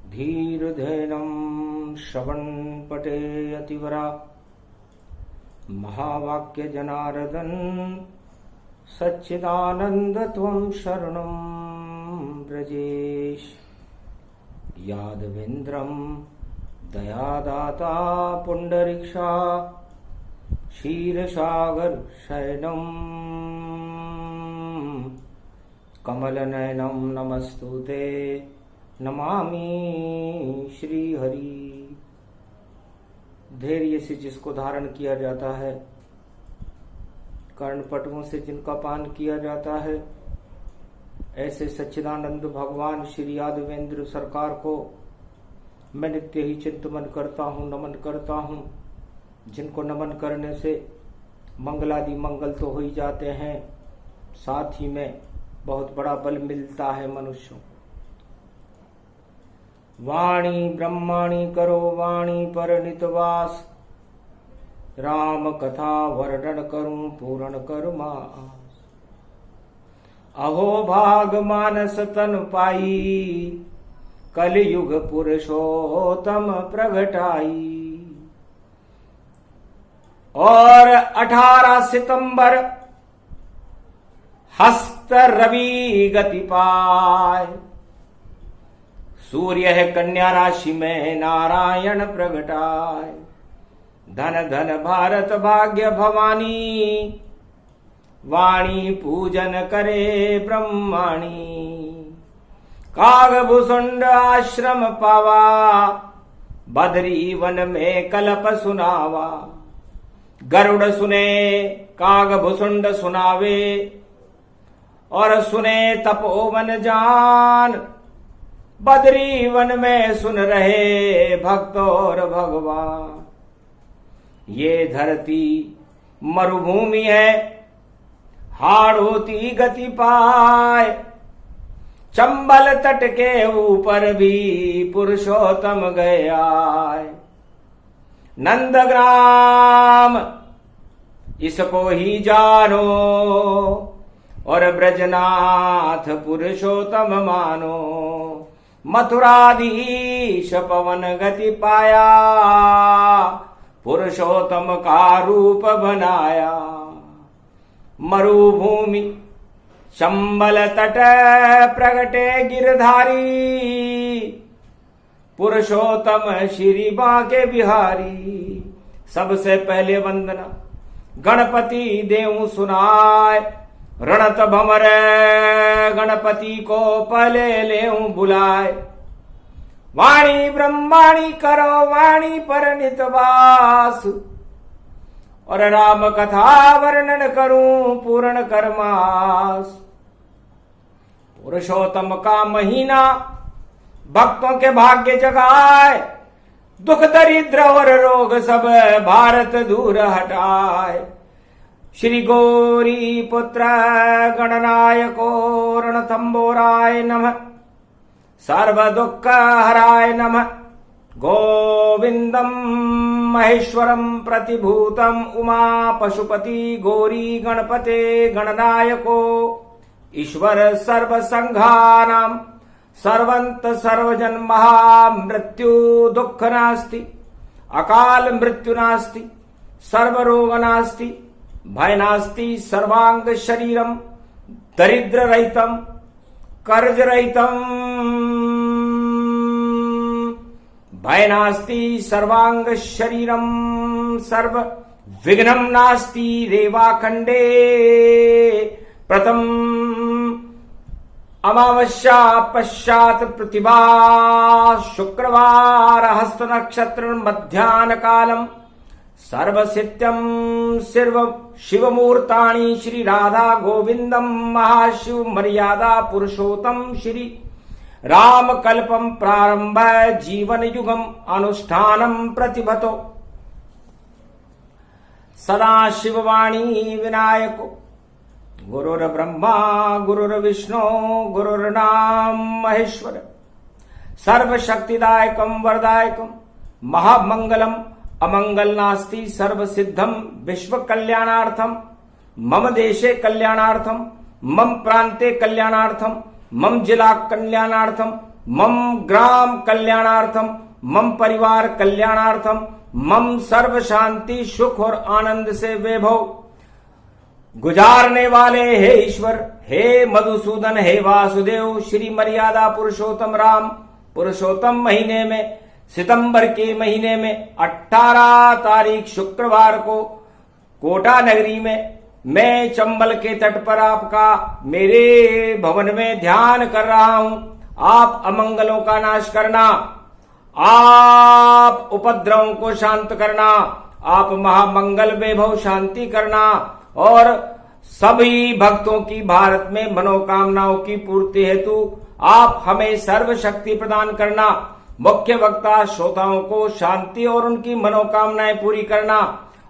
धीर्धेनं श्रवणपटे अतिवरा महावाक्य जनार्दन सच्चिदानंद त्वं शरणं व्रजेश। यादवेन्द्रं दयादाता पुंडरीक्षा क्षीरसागर शयनं कमलनयनं नमस्तुते नमामि श्रीहरि। धैर्य से जिसको धारण किया जाता है, कर्णपटुओं से जिनका पान किया जाता है, ऐसे सच्चिदानंद भगवान श्री यादवेंद्र सरकार को मैं नित्य ही चिंतन करता हूँ, नमन करता हूँ। जिनको नमन करने से मंगलादि मंगल तो हो ही जाते हैं, साथ ही में बहुत बड़ा बल मिलता है मनुष्यों। वाणी ब्रह्माणी करो वाणी पर नितवास, राम कथा वर्णन करूं पूर्ण कर मास। अहो भाग मानस तन पाई, कलयुग पुरुषोत्तम प्रगटाई। और 18 सितंबर हस्त रवि गति पाए, सूर्य है कन्या राशि में नारायण प्रगटाए। धन धन भारत भाग्य भवानी, वाणी पूजन करे ब्रह्माणी। कागभूषुंड आश्रम पावा, बदरी वन में कल्प सुनावा। गरुड़ सुने कागभूषुंड सुनावे, और सुने तपोवन जान। बदरी वन में सुन रहे भक्त और भगवान। ये धरती मरुभूमि है, हाड़ होती गति पाए। चंबल तट के ऊपर भी पुरुषोत्तम गया। नंदग्राम इसको ही जानो, और ब्रजनाथ पुरुषोत्तम मानो। मथुराधीश पवन गति पाया, पुरुषोत्तम का रूप बनाया। मरुभूमि चंबल तट प्रगटे गिरधारी, पुरुषोत्तम श्री बांके बिहारी। सबसे पहले वंदना गणपति देव सुनाय। रणत भमर गणपति को पहले लेऊं बुलाए। वाणी ब्रह्माणी करो वाणी पर नितवास, और राम कथा वर्णन करूं पूर्ण करमास। पुरुषोत्तम का महीना भक्तों के भाग्य जगाए। दुख दरिद्र और रोग सब भारत दूर हटाए। श्री गौरी पुत्र गणनायको रणथंबोराय नमः। सर्व दुख हराय नमः। गोविंदम महेश्वरम प्रतिभूतम उमा पशुपति गौरी गणपते गणनायको। ईश्वर सर्व संघानां सर्वंत सर्वजन महा। मृत्यु दुख नास्ति, अकाल मृत्यु नास्ति, सर्व रोग नास्ति, भय नास्ति। सर्वांग शरीरम दरिद्र रहितम कर्ज रहितम। भय नास्ति सर्वांग शरीरम सर्व विघ्नम नास्ति। रेवाखंडे प्रथम अमावस्या पश्चात प्रतिभा शुक्रवार हस्त नक्षत्र मध्याह्न कालम। सर्वसित्यम शिवमूर्तानि श्री राधा गोविंदम महाशिव मर्यादा पुरुषोत्तम श्री राम कल्पम प्रारंभ जीवन युगम अनुष्ठानम प्रतिभतो। सदा शिववाणी विनायको गुरुर्ब्रह्मा गुरुर्विष्णु गुरुर्नाम महेश्वर। सर्वशक्तिदायकम वरदायकम महामंगलम अमंगल नास्ति। सर्वसिद्धम विश्व कल्याणार्थम मम देशे कल्याणार्थम मम प्रांते कल्याणार्थम मम जिला कल्याणार्थम मम ग्राम कल्याणार्थम, मम परिवार कल्याणार्थम, मम सर्व शांति सुख और आनंद से वैभव गुजारने वाले हे ईश्वर, हे मधुसूदन, हे वासुदेव, श्री मर्यादा पुरुषोत्तम राम पुरुषोत्तम महीने में सितंबर के महीने में 18 तारीख शुक्रवार को कोटा नगरी में मैं चंबल के तट पर आपका मेरे भवन में ध्यान कर रहा हूं। आप अमंगलों का नाश करना, आप उपद्रवों को शांत करना, आप महामंगल वैभव शांति करना और सभी भक्तों की भारत में मनोकामनाओं की पूर्ति हेतु आप हमें सर्व शक्ति प्रदान करना। मुख्य वक्ता श्रोताओं को शांति और उनकी मनोकामनाएं पूरी करना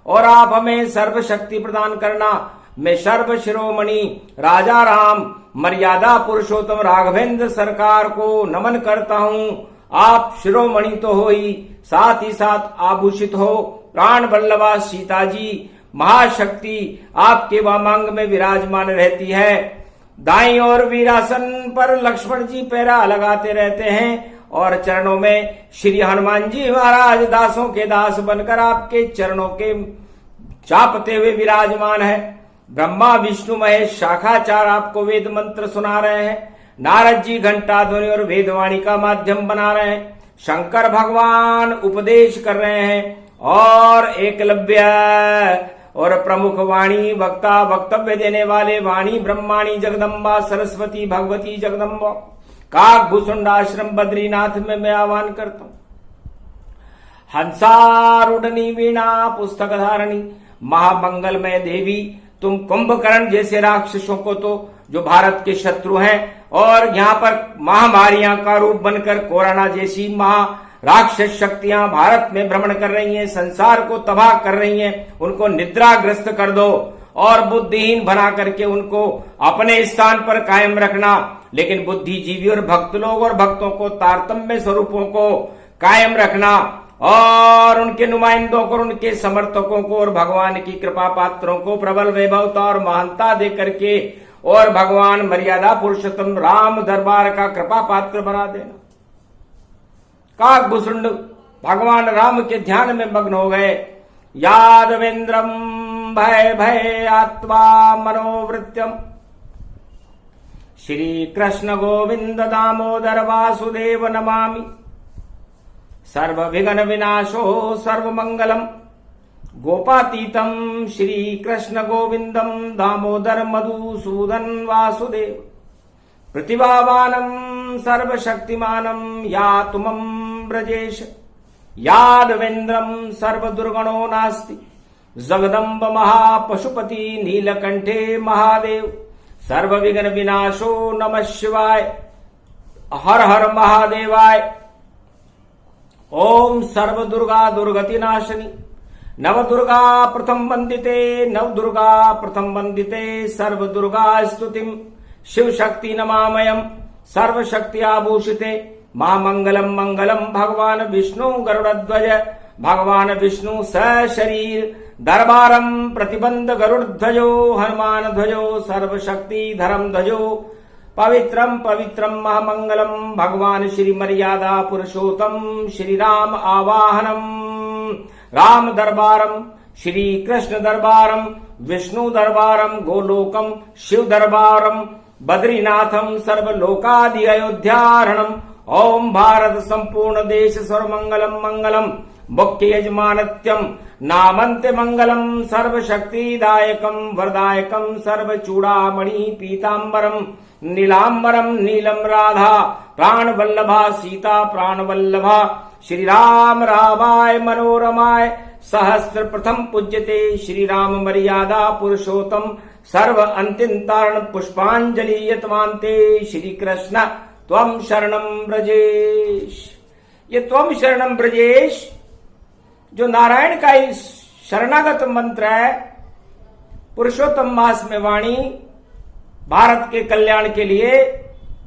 और आप हमें सर्व शक्ति प्रदान करना। मैं सर्व शिरोमणि राजा राम मर्यादा पुरुषोत्तम राघवेंद्र सरकार को नमन करता हूं। आप शिरोमणि तो हो ही, साथ ही साथ आभूषित हो। प्राण वल्लभा सीता जी महाशक्ति आपके वामांग में विराजमान रहती है। दाईं ओर वीरासन पर लक्ष्मण जी पैरा लगाते रहते हैं और चरणों में श्री हनुमान जी महाराज दासों के दास बनकर आपके चरणों के चापते हुए विराजमान है। ब्रह्मा विष्णु महेश शाखाचार आपको वेद मंत्र सुना रहे हैं। नारद जी घंटा ध्वनि और वेदवाणी का माध्यम बना रहे हैं। शंकर भगवान उपदेश कर रहे हैं और एकलव्य और प्रमुख वाणी वक्ता वक्तव्य देने वाले वाणी ब्रह्माणी जगदम्बा सरस्वती भगवती जगदम्बा काकभूषुंड आश्रम बद्रीनाथ में मैं आह्वान करता हूं। हंसारूढ़नी वीणा पुस्तक धारणी महामंगलमय देवी, तुम कुंभकर्ण जैसे राक्षसों को तो जो भारत के शत्रु हैं और यहाँ पर महामारियां का रूप बनकर कोरोना जैसी महा राक्षस शक्तियां भारत में भ्रमण कर रही हैं, संसार को तबाह कर रही हैं, उनको निद्राग्रस्त कर दो और बुद्धिहीन बना करके उनको अपने स्थान पर कायम रखना। लेकिन बुद्धिजीवी और भक्त लोग और भक्तों को तारतम्य स्वरूपों को कायम रखना और उनके नुमाइंदों को, उनके समर्थकों को और भगवान की कृपा पात्रों को प्रबल वैभवता और महानता दे करके और भगवान मर्यादा पुरुषोत्तम राम दरबार का कृपा पात्र बना देना। काकभूषुंड भगवान राम के ध्यान में मग्न हो गए। यादवेंद्रम भय भय आत्मा मनोवृत्यम श्री कृष्ण गोविंद दामोदर वासुदेव नमामि। सर्व विघ्न विनाशो सर्व मंगलम गोपातीतम श्री कृष्ण गोविंदम दामोदर मधुसूदन वासुदेव। प्रतिभावानम सर्वशक्तिमानम या तुमं ब्रजेश। यादवेंद्रम सर्वदुर्गणो नास्ति जगदम्ब महापशुपति नीलकंठे महादेव। सर्व विघ्न विनाशो नमः शिवाय। हर हर महादेवाय। ओम सर्व दुर्गा दुर्गति नाशनी। नव दुर्गा प्रथम वंदिते नव दुर्गा प्रथम वंदिते सर्व दुर्गा स्तुतिम शिव शक्ति नमामयम। सर्व शक्ति आभूषिते महामंगलम मंगलम भगवान विष्णु गरुड़ध्वज। भगवान विष्णु सशरीर दरबारम प्रतिबंध गरुड़ध्वजो हनुमान ध्वजो सर्वशक्ति धरम ध्वजो। पवित्रम पवित्रम महामंगलम भगवान श्री मर्यादा पुरुषोत्तम श्री राम आवाहनम। राम दरबारम श्री कृष्ण दरबारम विष्णु दरबारम गोलोकम शिव दरबारम बद्रीनाथम सर्वलोकादि अयोध्यारणम। ओम भारत संपूर्ण देश सर्वमंगलम मंगलम मुख्य यजमानत्यम नामन्ते मंगलम सर्वशक्तिदायकम वरदायकम सर्वचूड़ामणि पीतांबरम नीलांबरम नीलम राधा प्राण वल्लभा सीता प्राण वल्लभा। श्री राम रामाय मनोरमाय सहस्त्र प्रथम पूज्यते श्री राम मर्यादा पुरुषोत्तम सर्व अंतिम तारण पुष्पांजलि यतमानते श्री कृष्ण त्वम शरणम ब्रजेश। ये त्वम शरणम ब्रजेश जो नारायण का ही शरणागत मंत्र है, पुरुषोत्तम मास में वाणी भारत के कल्याण के लिए,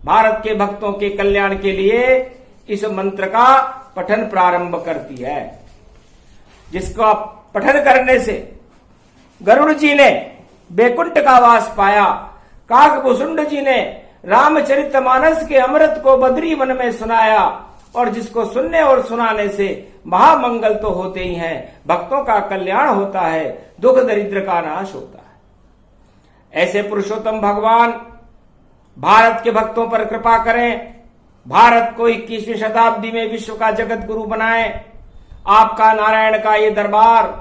भारत के भक्तों के कल्याण के लिए इस मंत्र का पठन प्रारंभ करती है, जिसका पठन करने से गरुड़ जी ने बैकुंठ का वास पाया, काकभूषुंड जी ने रामचरितमानस के अमृत को बद्री वन में सुनाया, और जिसको सुनने और सुनाने से महामंगल तो होते ही हैं, भक्तों का कल्याण होता है, दुख दरिद्र का नाश होता है। ऐसे पुरुषोत्तम भगवान भारत के भक्तों पर कृपा करें, भारत को 21वीं शताब्दी में विश्व का जगत गुरु बनाए। आपका नारायण का ये दरबार,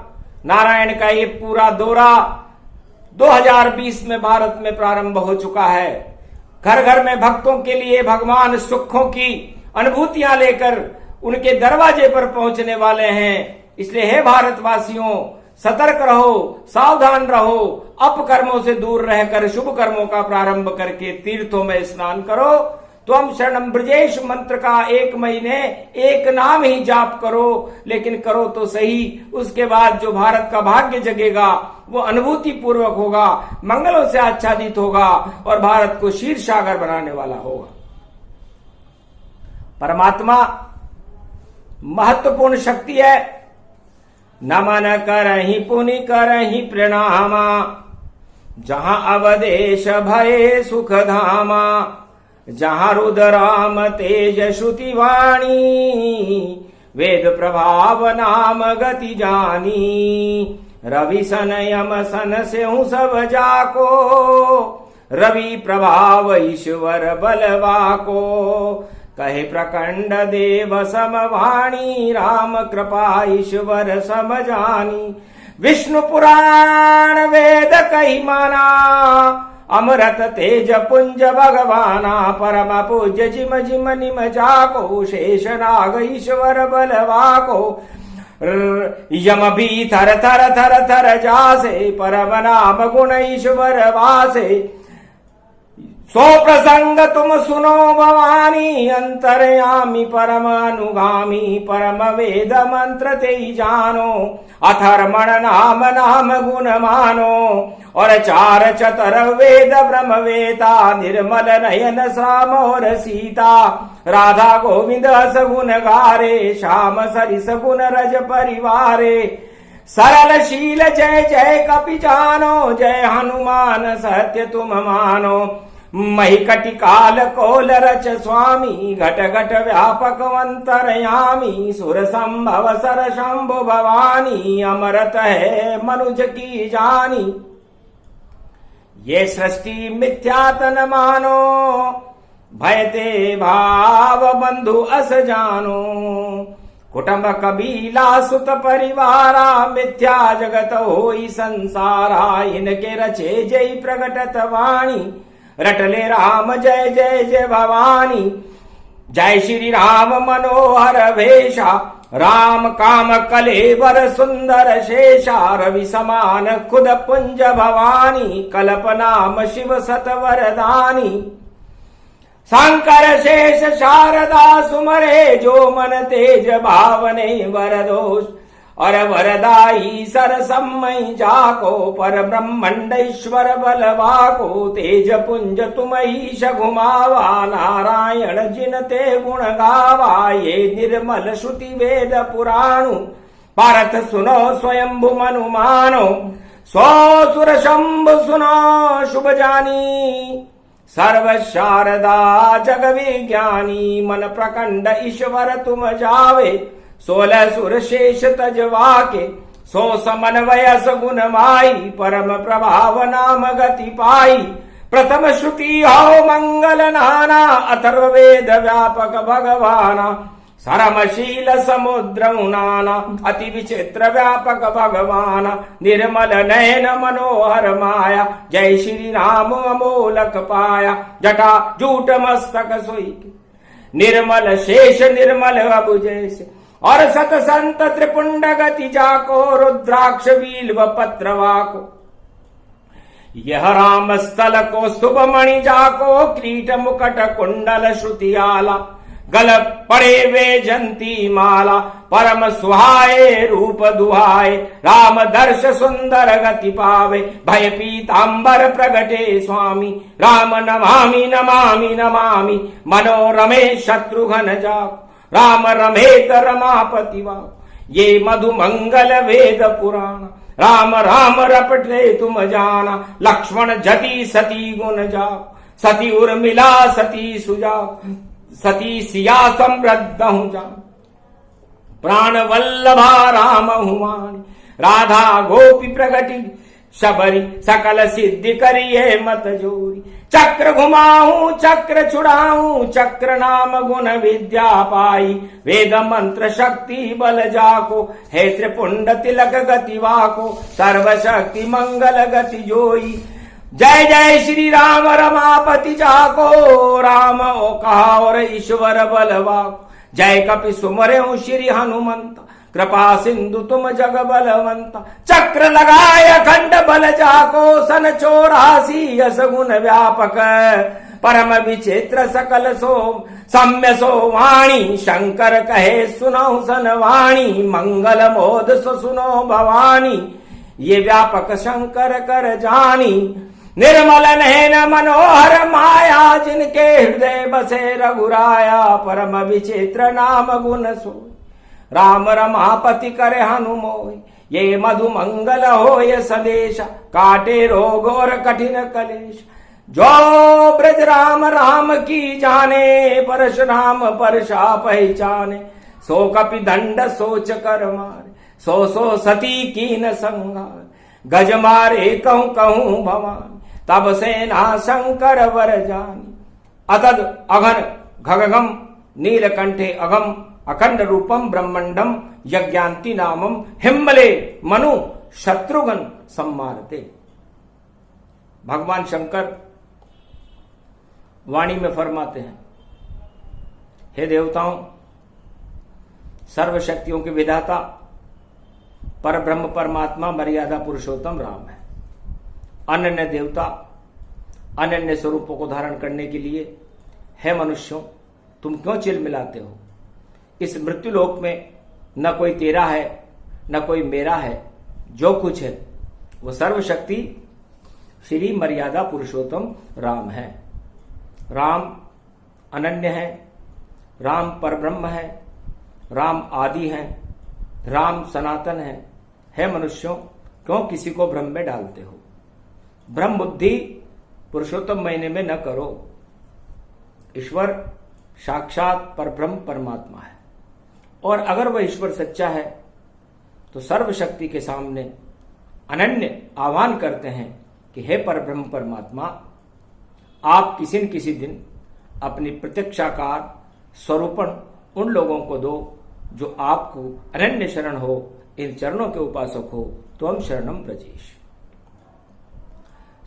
नारायण का ये पूरा दौरा 2020 में भारत में प्रारंभ हो चुका है। घर घर में भक्तों के लिए भगवान सुखों की अनुभूतियां लेकर उनके दरवाजे पर पहुंचने वाले हैं। इसलिए हे भारतवासियों, सतर्क रहो, सावधान रहो, अपकर्मों से दूर रहकर शुभ कर्मों का प्रारंभ करके तीर्थों में स्नान करो। त्वम शरणम ब्रजेश मंत्र का 1 महीने एक नाम ही जाप करो, लेकिन करो तो सही। उसके बाद जो भारत का भाग्य जगेगा वो अनुभूति पूर्वक होगा, मंगलों से आच्छादित होगा और भारत को क्षीर सागर बनाने वाला होगा। परमात्मा महत्वपूर्ण शक्ति है। नमन करहि पुनि करहि प्रणामा, जहां अवदेश भये सुख धामा। जहां रुद्राम तेज श्रुति वाणी, वेद प्रभाव नाम गति जानी। रवि सन यम सन सेहु सब जाको, रवि प्रभाव ईश्वर बलवाको। कहे प्रकंड देव समवाणी, राम कृपा ईश्वर समजानी। विष्णु पुराण वेद कही माना, अमृत तेज पुंज भगवाना। परम पूज्य जिम जिम निम जाको, शेष नाग ईश्वर बलवाको। यम भी थर थर थर थर जासे, परम नाम गुण ईश्वर वासे। सो प्रसंग तुम सुनो भवानी, अंतर्यामी परम अनुगामी। परम वेद मंत्र ते जानो, अथर्मण नाम नाम गुण मानो। और 4 चतर वेद ब्रह्म वेता, निर्मल नयन श्याम और सीता। राधा गोविंद सगुण गारे, श्याम सरिस गुण रज परिवारे। सरल शील जय जय कपि जानो, जय हनुमान सत्य तुम मानो। मही कटिकाल कोल रच स्वामी, घट घट व्यापक अंतरयामी। सुर संभव सर शंभु भवानी, अमरत है मनुज की जानी। ये सृष्टि मिथ्या तन मानो, भयते भाव बंधु अस जानो। कुटुंब कबीला सुत परिवारा, मिथ्या जगत होई संसारा। इनके रचे जय प्रगटत वाणी, रटले राम जय जय जय भवानी। जय श्री राम मनोहर वेशा, राम काम कलेवर सुंदर शेषा। रवि समान खुद पुंज भवानी, कल्पनाम शिव सतवरदानी। शंकर शेष शारदा सुमरे, जो मन तेज भावने वरदोष। और वरदाई सरसमय जाको, पर ब्रह्मंडेश्वर बलवाको। तेज पुंज तुम ईश घुमावा, नारायण जिन ते गुण गावा। ये निर्मल श्रुति वेद पुराणु, भारत सुनो स्वयंभु मनु मानो। सो सुर शंभु सुनो शुभ जानी, सर्व शारदा जग विज्ञानी। मन प्रकंड ईश्वर तुम जावे, 16 सुर शेष तजवा के। 100 समन्वय सगुण माई, परम प्रभाव नाम गति पाई। प्रथम श्रुति हो मंगल नाना, अथर्व वेद व्यापक भगवाना। सरमशील समुद्र नाना, अति विचित्र व्यापक भगवाना। निर्मल नयन मनोहर माया, जय श्री राम अमोलक पाया। जटा जूट मस्तक सोई, निर्मल शेष निर्मल अबु जैसे। और सत संत त्रिपुंड गति जाको, रुद्राक्ष बिल्व पत्र वाको। यह राम स्थल को शुभ मणि जाको, क्रीट मुकट कुंडल श्रुति आला। गल पड़े वे जंती माला, परम सुहाए रूप दुहाए। राम दर्श सुंदर गति पावे, भय पीतांबर प्रगटे स्वामी। राम नमामि नमामि नमामि, मनोरमे शत्रुघ्न जाको। राम रमेत रमापति वाको, ये मधु मंगल वेद पुराण। राम राम रपटे तुम जाना, लक्ष्मण जति सती गुण जाको। सती उर्मिला सती सुजा सती सिया समृद्ध हूं जा प्राण वल्लभा राम हुमानी राधा गोपी प्रगति शबरी सकल सिद्धि करिए मत जोरी चक्र घुमाऊं चक्र छुड़ाऊं चक्र नाम गुण विद्या पाई वेद मंत्र शक्ति बल जाको हे त्रिपुंड तिलक गति वाको सर्व शक्ति मंगल गति जोई जय जय श्री राम रमापति जाको राम ओ कहा और ईश्वर बलवाको जय कपि सुमरे श्री हनुमंत कृपा सिंधु तुम जग बलवंता चक्र लगाय अखंड बल जाको सन 84 यस गुण व्यापक परम विचित्र सकल सो सम्य सो वाणी शंकर कहे सुनो सन वाणी मंगल मोद सुनो भवानी ये व्यापक शंकर कर जानी निर्मल नयन मनोहर माया जिनके हृदय बसे रघुराया परम विचित्र नाम गुण सो राम रमापति करे हनुमोय ये मधु मंगल हो ये सदेश काटे रोग और कठिन कलेश जो ब्रज राम राम की जाने परशुराम परशा पहचाने सो कपि दंड सोच कर मारे सो सती कीन संहार गज मारे कहूं कहूं भवान तब सेना शंकर वर जानी अतद अघन घगम नीलकंठे अगम अखंड रूपम ब्रह्मंडम यज्ञांति नामम हिम्मले मनु शत्रुघ्न सम्मारते। भगवान शंकर वाणी में फरमाते हैं, हे देवताओं, सर्व शक्तियों के विधाता पर ब्रह्म परमात्मा मर्यादा पुरुषोत्तम राम है। अनन्य देवता अनन्य स्वरूपों को धारण करने के लिए हे मनुष्यों, तुम क्यों चिल मिलाते हो? इस मृत्युलोक में न कोई तेरा है न कोई मेरा है, जो कुछ है वो सर्वशक्ति श्री मर्यादा पुरुषोत्तम राम है। राम अनन्य है, राम परब्रह्म है, राम आदि है, राम सनातन है। हे मनुष्यों, क्यों किसी को भ्रम में डालते हो? ब्रह्म बुद्धि पुरुषोत्तम महीने में न करो। ईश्वर साक्षात परब्रह्म परमात्मा है, और अगर वह ईश्वर सच्चा है तो सर्वशक्ति के सामने अनन्य आह्वान करते हैं कि हे परब्रह्म परमात्मा, आप किसी न किसी दिन अपनी प्रत्यक्षाकार स्वरूपण उन लोगों को दो जो आपको अनन्य शरण हो, इन चरणों के उपासक हो। तो हम शरणम ब्रजेश।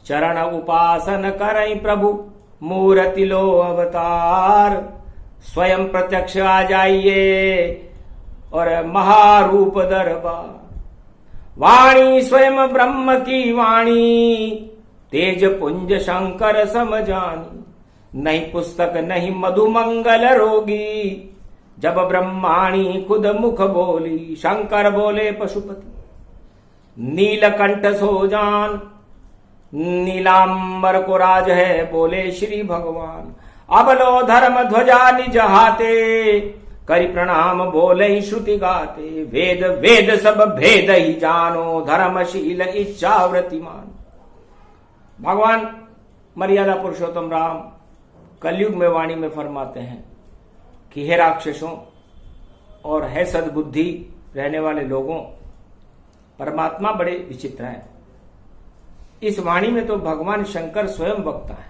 चरण उपासन करई प्रभु मूर्ति लो अवतार, स्वयं प्रत्यक्ष आ जाइए और महारूप दरबार। वाणी स्वयं ब्रह्म की वाणी, तेज पुंज शंकर समझानी। नहीं पुस्तक नहीं मधुमंगल रोगी, जब ब्रह्माणी खुद मुख बोली। शंकर बोले पशुपति नीलकंठ सो जान, नीलांबर को राज है बोले श्री भगवान। अब लो धर्म ध्वजा निज हाथे, करि प्रणाम बोले श्रुति गाते। वेद वेद सब भेद ही जानो, धर्मशील इच्छा व्रतिमान। भगवान मर्यादा पुरुषोत्तम राम कलयुग में वाणी में फरमाते हैं कि हे राक्षसों और है सद्बुद्धि रहने वाले लोगों, परमात्मा बड़े विचित्र हैं। इस वाणी में तो भगवान शंकर स्वयं वक्ता है,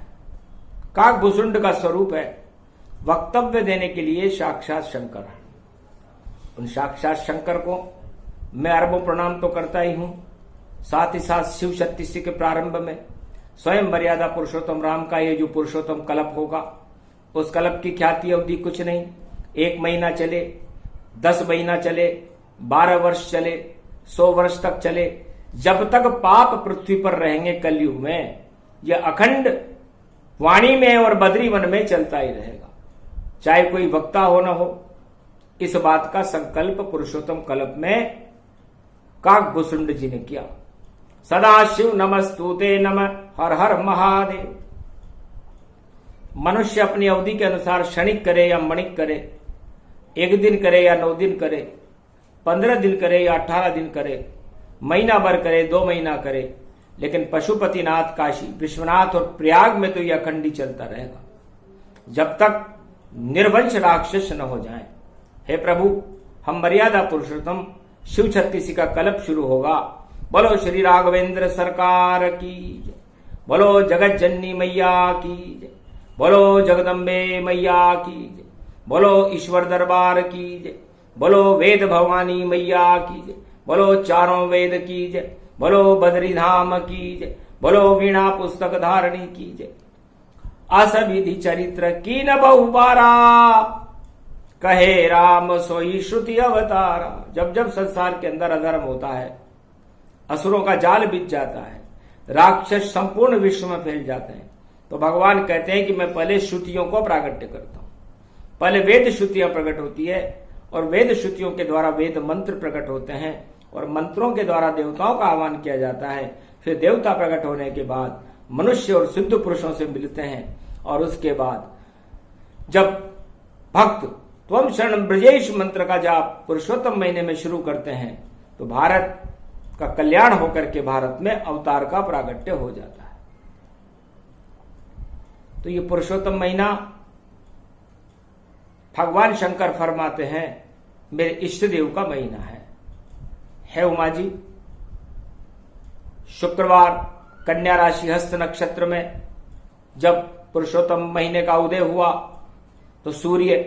काकभूषुंड का स्वरूप है। वक्तव्य देने के लिए साक्षात शंकर है। उन साक्षात शंकर को मैं अरबों प्रणाम तो करता ही हूं, साथ ही साथ शिव शक्ति के प्रारंभ में स्वयं मर्यादा पुरुषोत्तम राम का ये जो पुरुषोत्तम कल्प होगा, उस कल्प की ख्याति अवधि कुछ नहीं, 1 महीना चले, 10 महीना चले, 12 वर्ष चले, 100 वर्ष तक चले, जब तक पाप पृथ्वी पर रहेंगे कलयुग में, यह अखंड वाणी में और बद्रीवन में चलता ही रहेगा, चाहे कोई वक्ता हो न हो। इस बात का संकल्प पुरुषोत्तम कल्प में काकभूषुंड जी ने किया। सदा शिव नमस्तुते नमः, हर हर महादेव। मनुष्य अपनी अवधि के अनुसार क्षणिक करे या मणिक करे, 1 दिन करे या 9 दिन करे, 15 दिन करे या 18 दिन करे, महीना भर करे, 2 महीना करे, लेकिन पशुपतिनाथ, काशी विश्वनाथ और प्रयाग में तो यह अखंड ही चलता रहेगा जब तक निर्वंश राक्षस न हो जाए। हे प्रभु, हम मर्यादा पुरुषोत्तम शिव छत्तीसी का कल्प शुरू होगा। बोलो श्री राघवेंद्र सरकार की जय, बोलो जगत जननी मैया की जय, बोलो जगदम्बे मैया की जय, बोलो ईश्वर दरबार की जय, बोलो वेद भवानी मैया की जय, बोलो चारों वेद की जय, बोलो बद्री धाम की जय, बोलो वीणा पुस्तक धारणी की जय। अस विधि चरित्र की न बहुबारा, कहे राम सोई श्रुति अवतारा। जब जब संसार के अंदर अधर्म होता है, असुरों का जाल बिछ जाता है, राक्षस संपूर्ण विश्व में फैल जाते हैं, तो भगवान कहते हैं कि मैं पहले श्रुतियों को प्रागट्य करता हूं। पहले वेद श्रुतियां प्रकट होती है और वेद श्रुतियों के द्वारा वेद मंत्र प्रकट होते हैं और मंत्रों के द्वारा देवताओं का आह्वान किया जाता है। फिर देवता प्रकट होने के बाद मनुष्य और सिद्ध पुरुषों से मिलते हैं और उसके बाद जब भक्त त्वम शरणं ब्रजेश मंत्र का जाप पुरुषोत्तम महीने में शुरू करते हैं तो भारत का कल्याण होकर के भारत में अवतार का प्रागट्य हो जाता है। तो ये पुरुषोत्तम महीना भगवान शंकर फरमाते हैं मेरे इष्ट देव का महीना है उमा जी। शुक्रवार कन्या राशि हस्त नक्षत्र में जब पुरुषोत्तम महीने का उदय हुआ तो सूर्य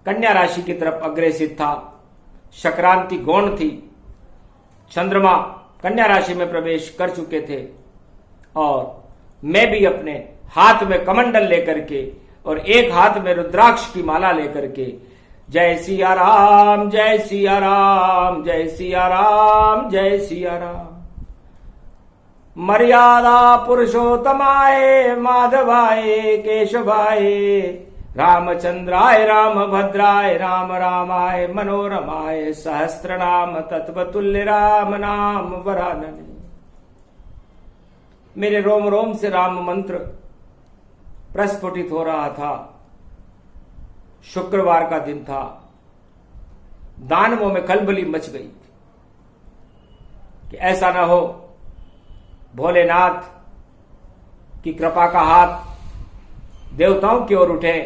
कन्या राशि की तरफ अग्रसित था, संक्रांति गौण थी, चंद्रमा कन्या राशि में प्रवेश कर चुके थे और मैं भी अपने हाथ में कमंडल लेकर के और एक हाथ में रुद्राक्ष की माला लेकर के जय सिया राम जय सिया राम जय सिया राम जय सिया राम, मर्यादा पुरुषोत्तमाय माधवाय केशवाय रामचंद्राय राम भद्राय राम रामाय मनोरमाय सहस्त्रनाम तत्वतुल्य राम नाम वरानने। मेरे रोम रोम से राम मंत्र प्रस्फुटित हो रहा था। शुक्रवार का दिन था, दानवों में खलबली मच गई थी कि ऐसा न हो भोलेनाथ की कृपा का हाथ देवताओं की ओर उठे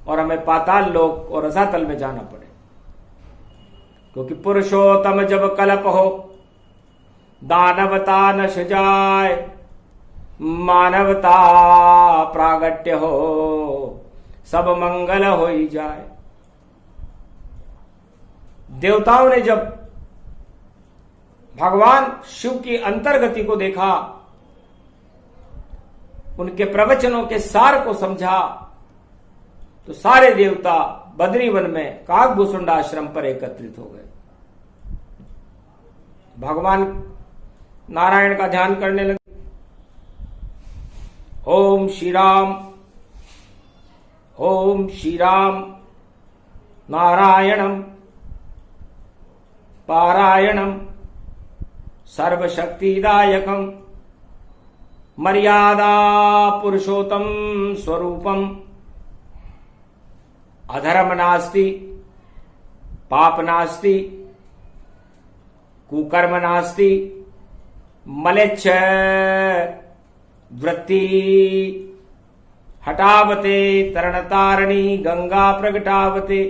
और हमें पाताल लोक और रसातल में जाना पड़े, क्योंकि पुरुषोत्तम जब कल्प हो दानवता नश जाए, मानवता प्रागट्य हो सब मंगल हो ही जाए। देवताओं ने जब भगवान शिव की अंतर्गति को देखा, उनके प्रवचनों के सार को समझा, तो सारे देवता बद्रीवन में काकभूषुंड आश्रम पर एकत्रित हो गए। भगवान नारायण का ध्यान करने लगे। ओम श्री राम नारायणम पारायणम सर्वशक्तिदायकम मर्यादा पुरुषोत्तम स्वरूपम, अधर्म नास्ति पाप नास्ति कुकर्म नास्ति मलेच्छ वृत्ति हटावते तरणतारिणी गंगा प्रगटावते,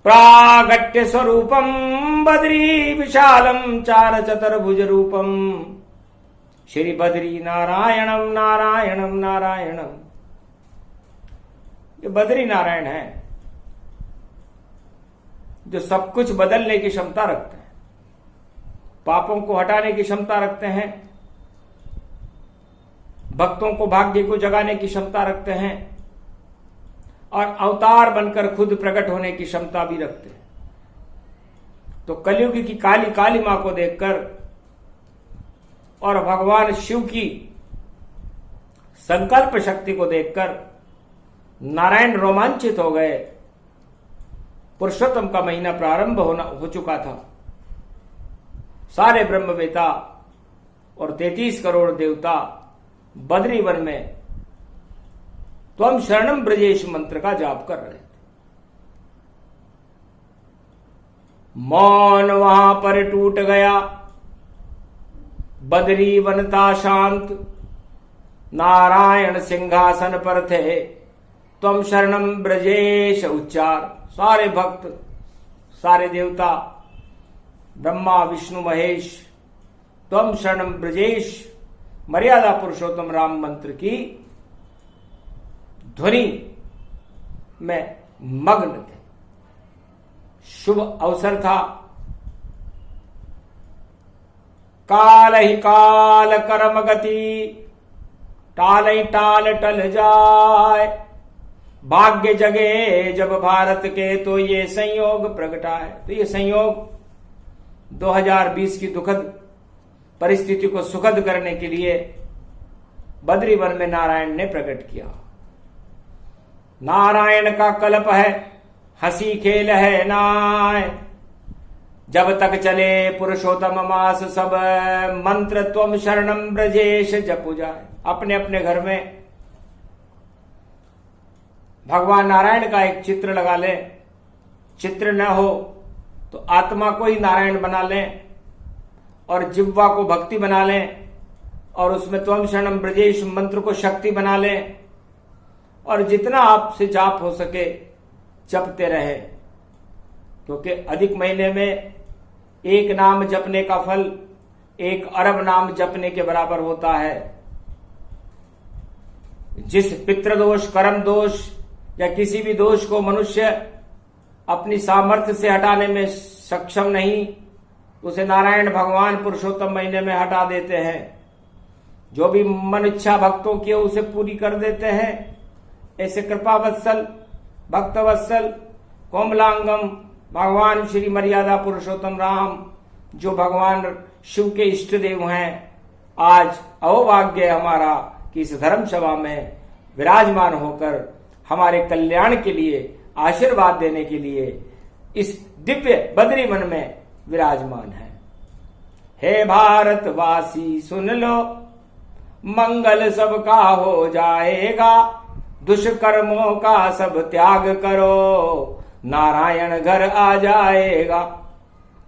प्रागट्य स्वरूपम बद्री विशालम चार चतुर्भुज रूपम श्री बद्री नारायणम नारायणम नारायणम। ये बद्री नारायण है जो सब कुछ बदलने की क्षमता रखते हैं, पापों को हटाने की क्षमता रखते हैं, भक्तों को भाग्य को जगाने की क्षमता रखते हैं और अवतार बनकर खुद प्रकट होने की क्षमता भी रखते हैं। तो कलयुग की काली काली मां को देखकर और भगवान शिव की संकल्प शक्ति को देखकर नारायण रोमांचित हो गए। पुरुषोत्तम का महीना प्रारंभ हो चुका था। सारे ब्रह्मवेता और 33 करोड़ देवता बद्रीवन में त्वम शरणम ब्रजेश मंत्र का जाप कर रहे थे। मौन वहां पर टूट गया। बदरी वनता शांत, नारायण सिंहासन पर थे, त्वम शरणम ब्रजेश उच्चार। सारे भक्त, सारे देवता, ब्रह्मा विष्णु महेश, त्वम शरणम ब्रजेश मर्यादा पुरुषोत्तम राम मंत्र की ध्वनि में मग्न थे। शुभ अवसर था। काल ही काल कर्म गति, टाल ही टाल टल जाए, भाग्य जगे जब भारत के तो ये संयोग प्रगटाए। तो ये संयोग 2020 की दुखद परिस्थिति को सुखद करने के लिए बद्री वन में नारायण ने प्रकट किया। नारायण का कल्प है, हंसी खेल है नाय, जब तक चले पुरुषोत्तम मास सब, मंत्र त्वम शरणम ब्रजेश जपु जाए। अपने अपने घर में भगवान नारायण का एक चित्र लगा लें। चित्र न हो तो आत्मा को ही नारायण बना लें और जिह्वा को भक्ति बना लें और उसमें त्वम शरणम ब्रजेश मंत्र को शक्ति बना लें और जितना आपसे जाप हो सके जपते रहे, क्योंकि अधिक महीने में एक नाम जपने का फल 1 अरब नाम जपने के बराबर होता है। जिस पितृदोष, कर्म दोष या किसी भी दोष को मनुष्य अपनी सामर्थ्य से हटाने में सक्षम नहीं, उसे नारायण भगवान पुरुषोत्तम महीने में हटा देते हैं। जो भी मन इच्छा भक्तों की उसे पूरी कर देते हैं। ऐसे कृपा वत्सल, भक्त वत्सल, कोमलांगम भगवान श्री मर्यादा पुरुषोत्तम राम, जो भगवान शिव के इष्ट देव हैं, आज अहोभाग्य हमारा कि इस धर्म सभा में विराजमान होकर हमारे कल्याण के लिए, आशीर्वाद देने के लिए इस दिव्य बद्री वन में विराजमान है। हे भारतवासी सुन लो, मंगल सबका हो जाएगा, दुष्कर्मों का सब त्याग करो, नारायण घर आ जाएगा।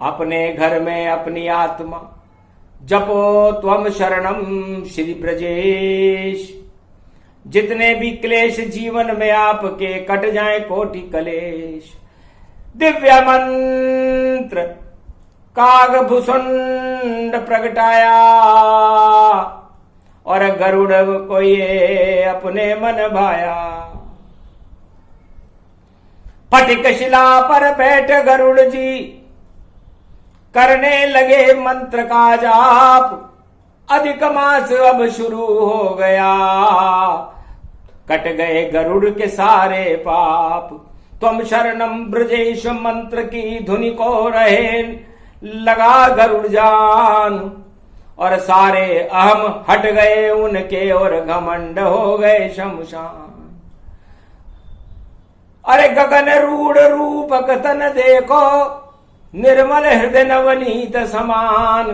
अपने घर में अपनी आत्मा जपो त्वम शरणम श्री ब्रजेश, जितने भी क्लेश जीवन में आपके कट जाए कोटि कलेश। दिव्य मंत्र कागभूषुंड प्रगटाया और गरुड़ को ये अपने मन भाया। फटिक शिला पर बैठ गरुड़ जी, करने लगे मंत्र का जाप, अधिक मास अब शुरू हो गया, कट गए गरुड़ के सारे पाप। त्वम शरणम ब्रजेश मंत्र की धुनि को रहे लगा गरुड़ जान, और सारे अहम हट गए उनके और घमंड हो गए शमशान। अरे गगन रूढ़ रूपक तन देखो, निर्मल हृदय नवनीत समान,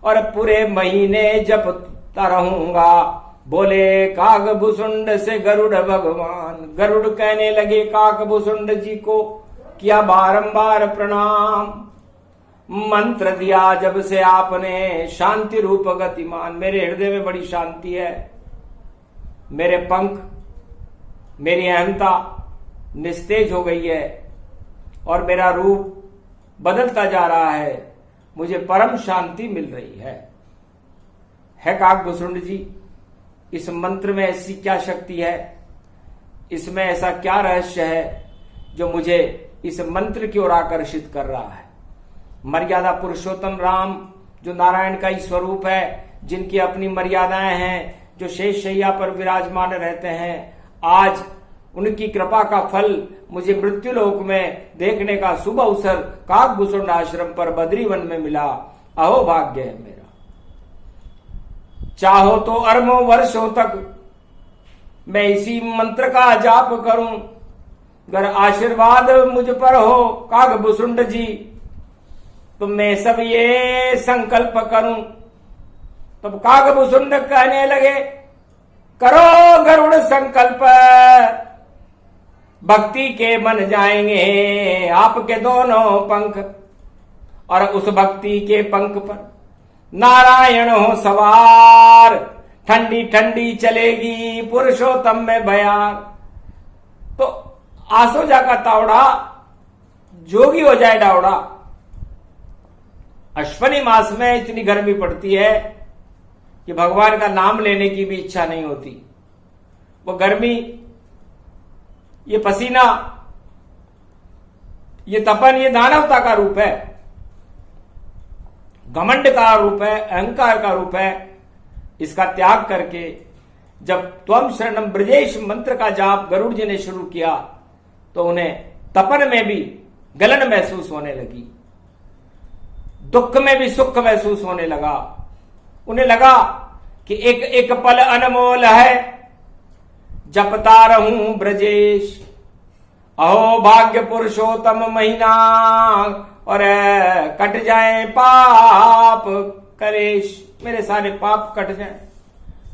और पूरे महीने जपता रहूंगा, बोले काकभूषुंड से गरुड़ भगवान। गरुड़ कहने लगे काकभूषुंड जी को किया बारंबार प्रणाम, मंत्र दिया जब से आपने शांति रूप गतिमान। मेरे हृदय में बड़ी शांति है, मेरे पंख, मेरी अहंता निस्तेज हो गई है और मेरा रूप बदलता जा रहा है, मुझे परम शांति मिल रही है काकभूषुंड जी, इस मंत्र में ऐसी क्या शक्ति है, इसमें ऐसा क्या रहस्य है जो मुझे इस मंत्र की ओर आकर्षित कर रहा है। मर्यादा पुरुषोत्तम राम जो नारायण का ही स्वरूप है, जिनकी अपनी मर्यादाएं हैं, जो शेष शैया पर विराजमान रहते हैं, आज उनकी कृपा का फल मुझे मृत्युलोक में देखने का शुभ अवसर काकभूषुंड आश्रम पर बद्री वन में मिला। अहो भाग्य है मेरा। चाहो तो अरबों वर्षों तक मैं इसी मंत्र का जाप करूं, अगर आशीर्वाद मुझ पर हो काकभूषुंड जी, तो मैं सब ये संकल्प करूं। तब काकभूषुंड कहने लगे, करो गरुड़ संकल्प, भक्ति के बन जाएंगे आपके दोनों पंख, और उस भक्ति के पंख पर नारायण हो सवार, ठंडी ठंडी चलेगी पुरुषोत्तम में बयार। तो आसोजा का तावड़ा जोगी हो जाए डावड़ा। अश्वनी मास में इतनी गर्मी पड़ती है कि भगवान का नाम लेने की भी इच्छा नहीं होती। वो गर्मी, ये पसीना, ये तपन, ये दानवता का रूप है, घमंड का रूप है, अहंकार का रूप है। इसका त्याग करके जब त्वम शरणम ब्रजेश मंत्र का जाप गरुड़ जी ने शुरू किया तो उन्हें तपन में भी गलन महसूस होने लगी, दुख में भी सुख महसूस होने लगा। उन्हें लगा कि एक एक पल अनमोल है, जपता रहूं ब्रजेश। अहो भाग्य पुरुषोत्तम महीना, और कट जाए पाप कलेश, मेरे सारे पाप कट जाए,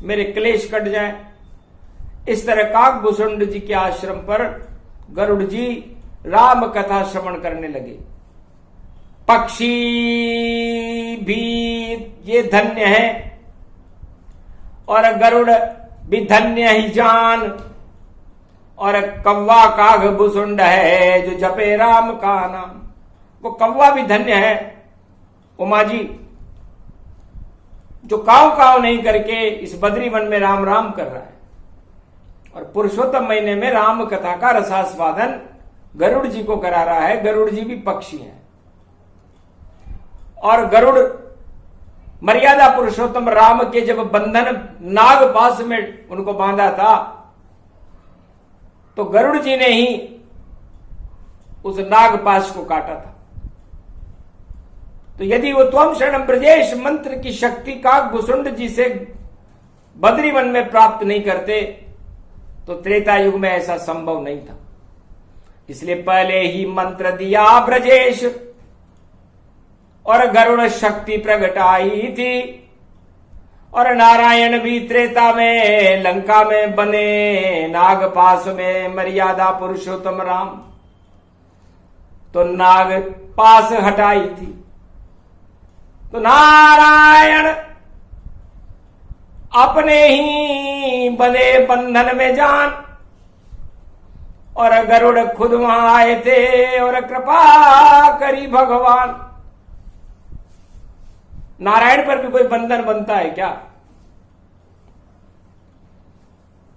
मेरे क्लेश कट जाए। इस तरह काकभूषुंड जी के आश्रम पर गरुड़ जी राम कथा श्रवण करने लगे। पक्षी भी ये धन्य है और गरुड़ भी धन्य ही जान, और कौवा काग भुसुंड है जो जपे राम का नाम। वो कौवा भी धन्य है उमा जी, जो काव काव नहीं करके इस बद्री वन में राम राम कर रहा है। और पुरुषोत्तम महीने में राम कथा का रसास्वादन गरुड़ जी को करा रहा है। गरुड़ जी भी पक्षी हैं, और गरुड़ मर्यादा पुरुषोत्तम राम के जब बंधन नागपाश में उनको बांधा था तो गरुड़ जी ने ही उस नागपाश को काटा था। तो यदि वो त्वम शरणम ब्रजेश मंत्र की शक्ति काकभूषुंड जी से बद्री वन में प्राप्त नहीं करते तो त्रेता युग में ऐसा संभव नहीं था। इसलिए पहले ही मंत्र दिया ब्रजेश और गरुड़ शक्ति प्रगटाई थी। और नारायण भी त्रेता में लंका में बने, नागपाश में मर्यादा पुरुषोत्तम राम तो नागपाश हटाई थी। तो नारायण अपने ही बने बंधन में जान, और गरुड़ खुद वहां आए थे और कृपा करी भगवान। नारायण पर भी कोई बंधन बनता है क्या?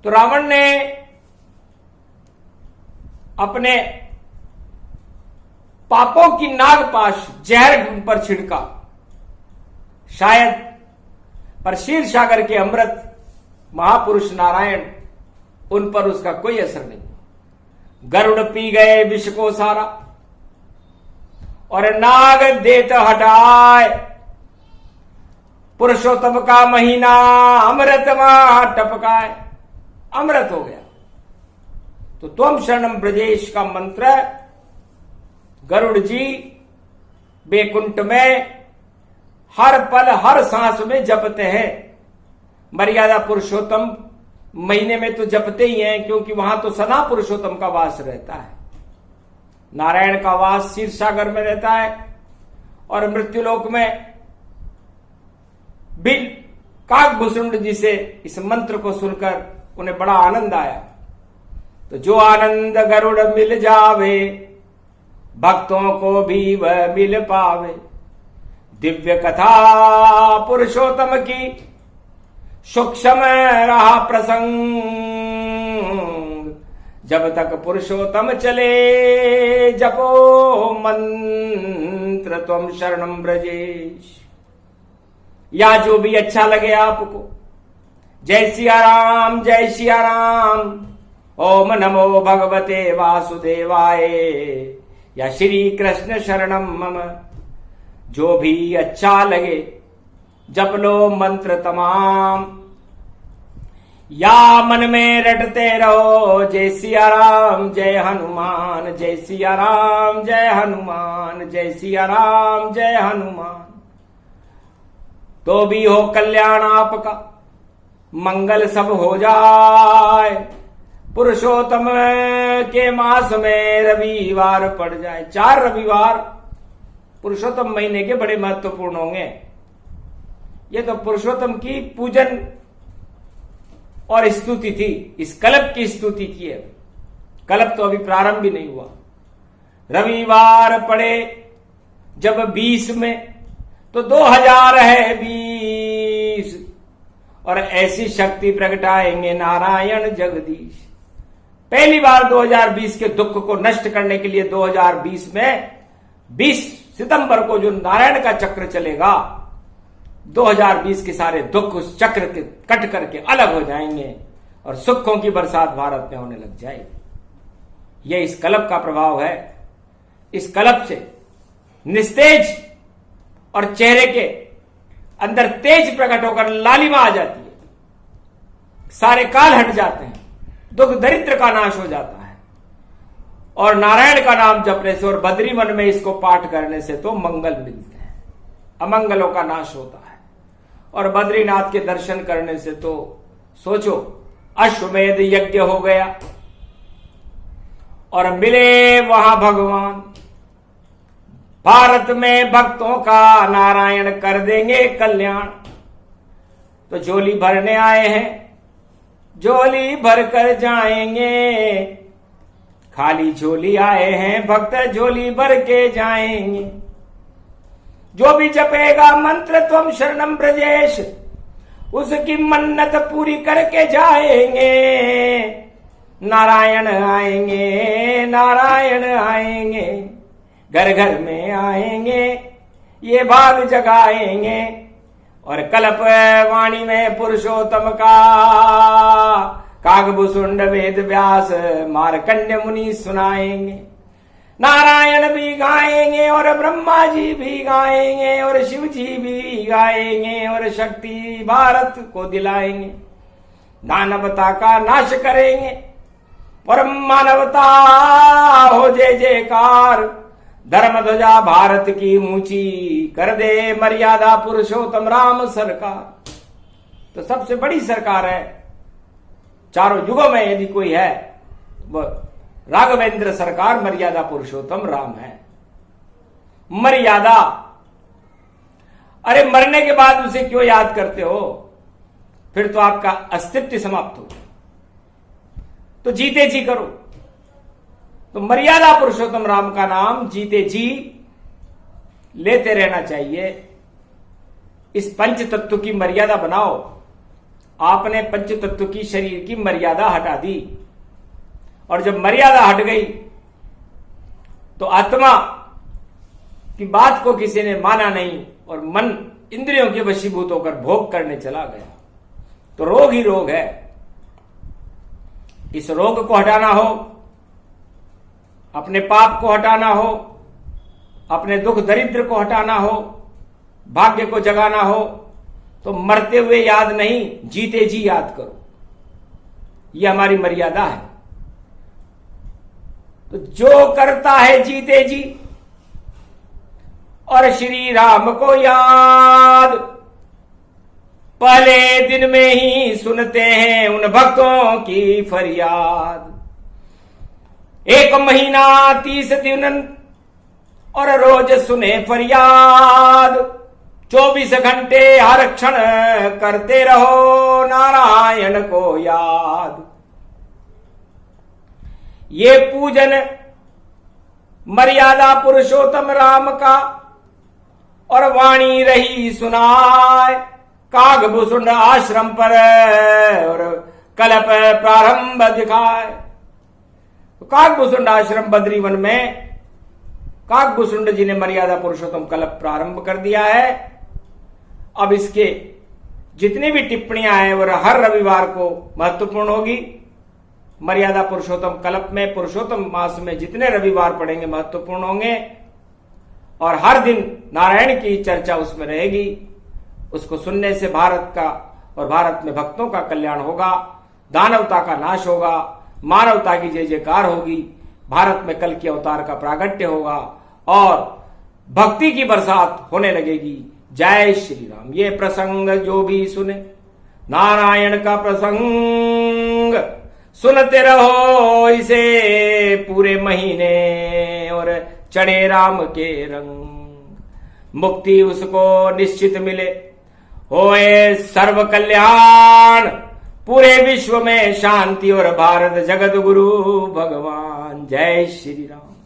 तो रावण ने अपने पापों की नागपाश जहर उन पर छिड़का शायद, पर क्षीर सागर के अमृत महापुरुष नारायण उन पर उसका कोई असर नहीं। गरुड़ पी गए विष को सारा और नाग देत हटाए। पुरुषोत्तम का महीना अमृत वहां टपकाए, अमृत हो गया। तो त्वम शरणम ब्रजेश का मंत्र गरुड़ जी बैकुंठ में हर पल हर सांस में जपते हैं। मर्यादा पुरुषोत्तम महीने में तो जपते ही हैं, क्योंकि वहां तो सदा पुरुषोत्तम का वास रहता है। नारायण का वास क्षीर सागर में रहता है, और मृत्युलोक में भी काकभूषुंड जी से इस मंत्र को सुनकर उन्हें बड़ा आनंद आया। तो जो आनंद गरुड़ मिल जावे, भक्तों को भी वह मिल पावे। दिव्य कथा पुरुषोत्तम की सूक्ष्म रहा प्रसंग, जब तक पुरुषोत्तम चले जपो मंत्र त्वम शरणम ब्रजेश। या जो भी अच्छा लगे आपको, जय सिया राम, जय सिया राम, ओम नमो भगवते वासुदेवाय, या श्री कृष्ण शरणम मम। जो भी अच्छा लगे जप लो मंत्र तमाम, या मन में रटते रहो जय सिया राम जय हनुमान, जय सिया राम जय हनुमान, जय सिया राम जय हनुमान। तो भी हो कल्याण आपका, मंगल सब हो जाए। पुरुषोत्तम के मास में रविवार पड़ जाए। 4 रविवार पुरुषोत्तम महीने के बड़े महत्वपूर्ण होंगे। ये तो पुरुषोत्तम की पूजन और स्तुति थी, इस कल्प की स्तुति की है। कल्प तो अभी प्रारंभ भी नहीं हुआ। रविवार पड़े जब 20 में तो 2000 है 20, और ऐसी शक्ति प्रगटाएंगे नारायण जगदीश। पहली बार 2020 के दुख को नष्ट करने के लिए 2020 में 20 सितंबर को जो नारायण का चक्र चलेगा, 2020 के सारे दुख उस चक्र के कट करके अलग हो जाएंगे और सुखों की बरसात भारत में होने लग जाएगी। यह इस कल्प का प्रभाव है। इस कल्प से निस्तेज और चेहरे के अंदर तेज प्रकट होकर लालिमा आ जाती है, सारे काल हट जाते हैं, दुख दरिद्र का नाश हो जाता है, और नारायण का नाम जपने से और बद्री वन में इसको पाठ करने से तो मंगल मिलते हैं, अमंगलों का नाश होता है। और बद्रीनाथ के दर्शन करने से तो सोचो अश्वमेध यज्ञ हो गया और मिले वहां भगवान। भारत में भक्तों का नारायण कर देंगे कल्याण। तो झोली भरने आए हैं, झोली भर कर जाएंगे, खाली झोली आए हैं भक्त झोली भर के जाएंगे। जो भी जपेगा मंत्र त्वम शरणम ब्रजेश, उसकी मन्नत पूरी करके जाएंगे। नारायण आएंगे, नारायण आएंगे, घर घर में आएंगे, ये भाग जगाएंगे। और कल्प वाणी में पुरुषोत्तम का कागभूषुंड वेद व्यास मार्कंड्य मुनि सुनाएंगे। नारायण भी गाएंगे और ब्रह्मा जी भी गाएंगे और शिव जी भी गाएंगे और शक्ति भारत को दिलाएंगे। दानवता का नाश करेंगे और मानवता हो जय जयकार। धर्म ध्वजा भारत की ऊंची कर दे मर्यादा पुरुषोत्तम राम सरकार। तो सबसे बड़ी सरकार है चारों युगों में, यदि कोई है वो राघवेंद्र सरकार मर्यादा पुरुषोत्तम राम है। मर्यादा, अरे मरने के बाद उसे क्यों याद करते हो? फिर तो आपका अस्तित्व समाप्त हो। तो जीते जी करो। तो मर्यादा पुरुषोत्तम राम का नाम जीते जी लेते रहना चाहिए। इस पंच तत्व की मर्यादा बनाओ। आपने पंच तत्व की शरीर की मर्यादा हटा दी, और जब मर्यादा हट गई तो आत्मा की बात को किसी ने माना नहीं और मन इंद्रियों के वशीभूत होकर भोग करने चला गया। तो रोग ही रोग है। इस रोग को हटाना हो, अपने पाप को हटाना हो, अपने दुख दरिद्र को हटाना हो, भाग्य को जगाना हो, तो मरते हुए याद नहीं, जीते जी याद करो। यह हमारी मर्यादा है। तो जो करता है जीते जी और श्री राम को याद, पहले दिन में ही सुनते हैं उन भक्तों की फरियाद। 1 महीना 30 दिन और रोज सुने फरियाद। 24 घंटे हर क्षण करते रहो नारायण को याद। ये पूजन मर्यादा पुरुषोत्तम राम का और वाणी रही सुनाए। कागभूषुंड आश्रम पर और कल्प प्रारंभ दिखाए। तो कागभूषुंड आश्रम बद्रीवन में कागभूषुंड जी ने मर्यादा पुरुषोत्तम कल्प प्रारंभ कर दिया है। अब इसके जितनी भी टिप्पणियां हैं वो हर रविवार को महत्वपूर्ण होगी। मर्यादा पुरुषोत्तम कल्प में पुरुषोत्तम मास में जितने रविवार पड़ेंगे महत्वपूर्ण होंगे, और हर दिन नारायण की चर्चा उसमें रहेगी। उसको सुनने से भारत का और भारत में भक्तों का कल्याण होगा, दानवता का नाश होगा, मानवता की जय जयकार होगी, भारत में कल के अवतार का प्रागट्य होगा और भक्ति की बरसात होने लगेगी। जय श्री राम। ये प्रसंग जो भी सुने नारायण का प्रसंग, सुनते रहो इसे पूरे महीने और चढ़े राम के रंग। मुक्ति उसको निश्चित मिले होए सर्व कल्याण, पूरे विश्व में शांति और भारत जगत गुरु भगवान। जय श्री राम।